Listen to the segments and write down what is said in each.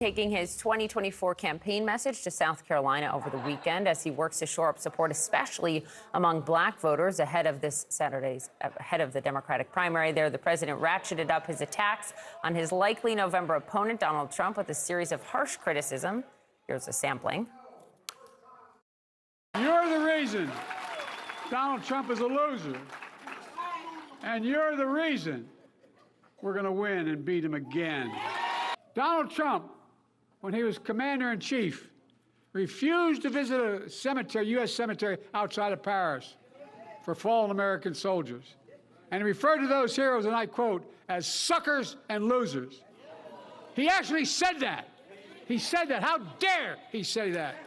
Taking his 2024 campaign message to South Carolina over the weekend as he works to shore up support, especially among black voters ahead of the Democratic primary there. The president ratcheted up his attacks on his likely November opponent, Donald Trump, with a series of harsh criticism. Here's a sampling. You're the reason Donald Trump is a loser. And you're the reason we're going to win and beat him again. Donald Trump, when he was commander-in-chief, refused to visit a cemetery, U.S. cemetery outside of Paris for fallen American soldiers. And he referred to those heroes, and I quote, as suckers and losers. He actually said that. He said that. How dare he say that?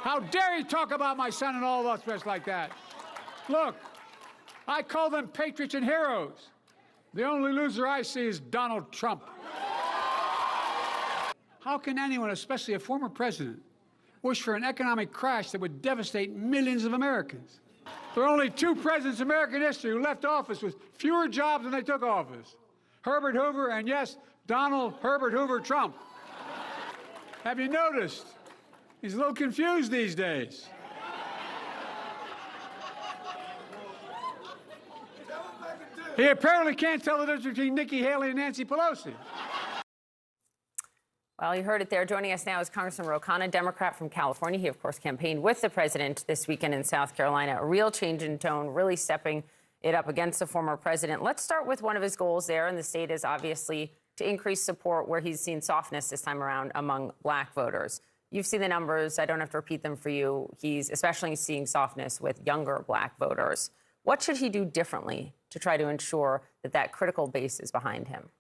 How dare he talk about my son and all of us just like that? Look, I call them patriots and heroes. The only loser I see is Donald Trump. How can anyone, especially a former president, wish for an economic crash that would devastate millions of Americans? There are only two presidents in American history who left office with fewer jobs than they took office. Herbert Hoover and, yes, Donald Herbert Hoover Trump. Have you noticed? He's a little confused these days. He apparently can't tell the difference between Nikki Haley and Nancy Pelosi. Well, you heard it there. Joining us now is Congressman Ro Khanna, Democrat from California. He, of course, campaigned with the president this weekend in South Carolina. A real change in tone, really stepping it up against the former president. Let's start with one of his goals there in the state is obviously to increase support where he's seen softness this time around among black voters. You've seen the numbers. I don't have to repeat them for you. He's especially seeing softness with younger black voters. What should he do differently to try to ensure that that critical base is behind him?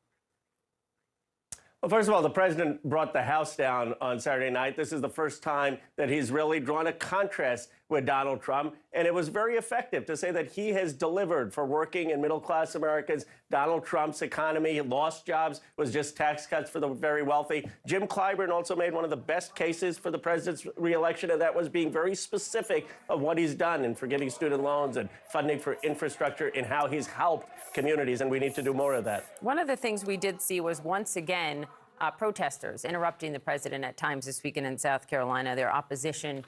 Well, first of all, the president brought the House down on Saturday night. This is the first time that he's really drawn a contrast with Donald Trump. And it was very effective to say that he has delivered for working and middle-class Americans. Donald Trump's economy lost jobs, was just tax cuts for the very wealthy. Jim Clyburn also made one of the best cases for the president's reelection, and that was being very specific of what he's done in forgiving student loans and funding for infrastructure and how he's helped communities, and we need to do more of that. One of the things we did see was, once again, protesters interrupting the president at times this weekend in South Carolina, their opposition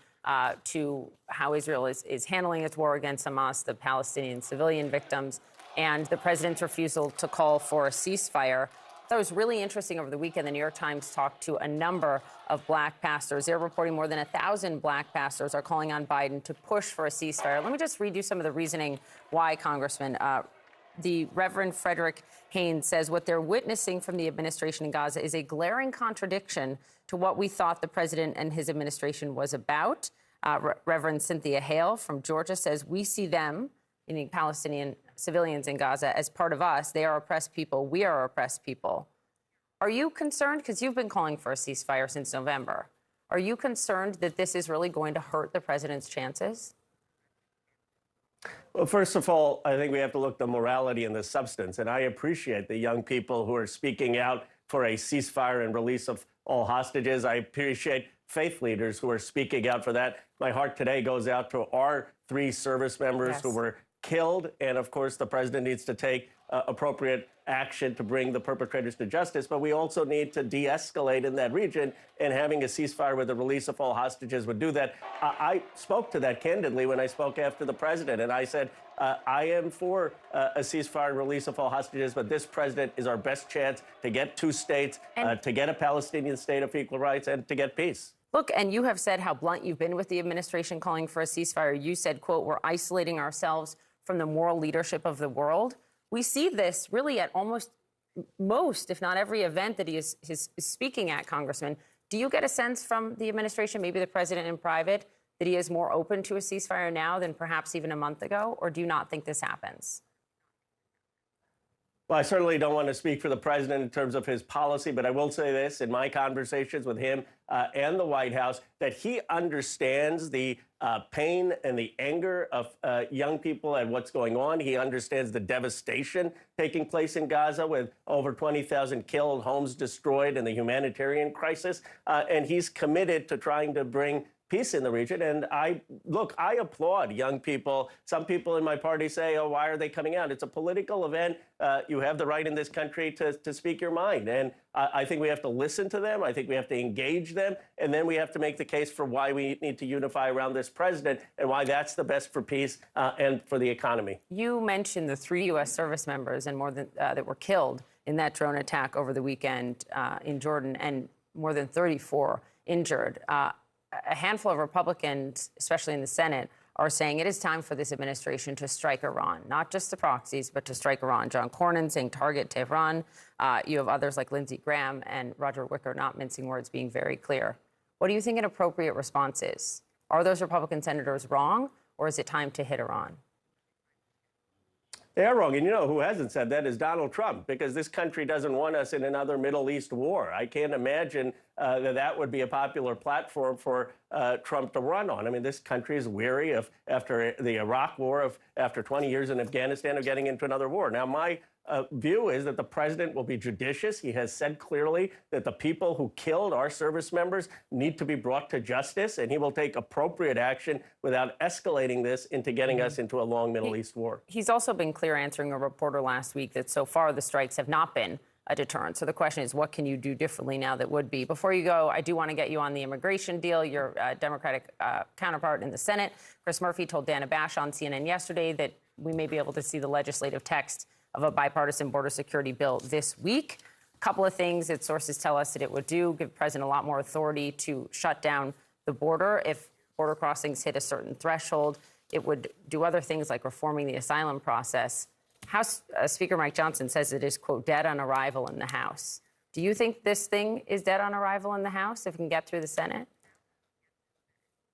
to how Israel is handling its war against Hamas, the Palestinian civilian victims, and the president's refusal to call for a ceasefire. That was really interesting over the weekend. The New York Times talked to a number of black pastors. They're reporting more than 1,000 black pastors are calling on Biden to push for a ceasefire. Let me just read you some of the reasoning why, Congressman. The Reverend Frederick Haynes says what they're witnessing from the administration in Gaza is a glaring contradiction to what we thought the president and his administration was about. Reverend Cynthia Hale from Georgia says we see them, meaning Palestinian civilians in Gaza, as part of us. They are oppressed people. We are oppressed people. Are you concerned? Because you've been calling for a ceasefire since November. Are you concerned that this is really going to hurt the president's chances? Well, first of all, I think we have to look at the morality and the substance. And I appreciate the young people who are speaking out for a ceasefire and release of all hostages. I appreciate faith leaders who are speaking out for that. My heart today goes out to our 3 service members who were killed. And of course, the president needs to take appropriate action to bring the perpetrators to justice. But we also need to de-escalate in that region, and having a ceasefire with the release of all hostages would do that. I spoke to that candidly when I spoke after the president, and I said, I am for a ceasefire and release of all hostages, but this president is our best chance to get 2 states, to get a Palestinian state of equal rights, and to get peace. Look, and you have said how blunt you've been with the administration calling for a ceasefire. You said, quote, we're isolating ourselves from the moral leadership of the world. We see this really at almost most, if not every event that he is speaking at, Congressman. Do you get a sense from the administration, maybe the president in private, that he is more open to a ceasefire now than perhaps even a month ago? Or do you not think this happens? Well, I certainly don't want to speak for the president in terms of his policy, but I will say this in my conversations with him and the White House, that he understands the pain and the anger of young people at what's going on. He understands the devastation taking place in Gaza with over 20,000 killed, homes destroyed, and the humanitarian crisis. And he's committed to trying to bring peace in the region. And I applaud young people. Some people in my party say, oh, why are they coming out? It's a political event. You have the right in this country to speak your mind. And I think we have to listen to them. I think we have to engage them. And then we have to make the case for why we need to unify around this president and why that's the best for peace and for the economy. You mentioned the 3 U.S. service members and more than that were killed in that drone attack over the weekend in Jordan, and more than 34 injured. A handful of Republicans, especially in the Senate, are saying it is time for this administration to strike Iran, not just the proxies, but to strike Iran. John Cornyn saying target Tehran. You have others like Lindsey Graham and Roger Wicker, not mincing words, being very clear. What do you think an appropriate response is? Are those Republican senators wrong, or is it time to hit Iran? They're wrong. And you know who hasn't said that is Donald Trump, because this country doesn't want us in another Middle East war. I can't imagine that would be a popular platform for Trump to run on. I mean, this country is weary of, after the Iraq war, after 20 years in Afghanistan, of getting into another war. Now, my view is that the president will be judicious. He has said clearly that the people who killed our service members need to be brought to justice, and he will take appropriate action without escalating this into getting us into a long Middle East war. He's also been clear, answering a reporter last week, that so far the strikes have not been a deterrent. So the question is, what can you do differently now that would be? Before you go, I do want to get you on the immigration deal. Your Democratic counterpart in the Senate, Chris Murphy, told Dana Bash on CNN yesterday that we may be able to see the legislative text of a bipartisan border security bill this week. A couple of things that sources tell us that it would do: give the president a lot more authority to shut down the border if border crossings hit a certain threshold. It would do other things like reforming the asylum process. House Speaker Mike Johnson says it is, quote, dead on arrival in the House. Do you think this thing is dead on arrival in the House if it can get through the Senate?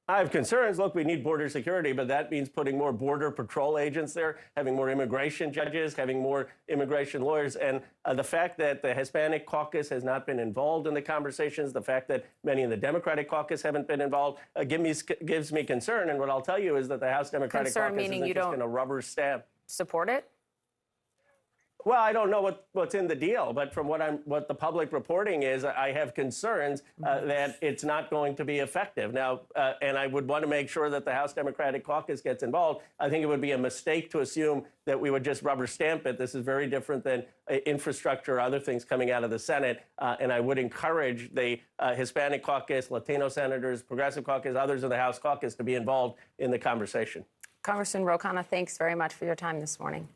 I have concerns. Look, we need border security, but that means putting more border patrol agents there, having more immigration judges, having more immigration lawyers. And the fact that the Hispanic caucus has not been involved in the conversations, the fact that many in the Democratic caucus haven't been involved, gives me concern. And what I'll tell you is that the House Democratic caucus isn't just going to rubber stamp. Support it? Well, I don't know what's in the deal, but from what the public reporting is, I have concerns that it's not going to be effective. Now, and I would want to make sure that the House Democratic Caucus gets involved. I think it would be a mistake to assume that we would just rubber stamp it. This is very different than infrastructure or other things coming out of the Senate. And I would encourage the Hispanic caucus, Latino senators, Progressive caucus, others in the House caucus to be involved in the conversation. Congressman Ro Khanna, thanks very much for your time this morning.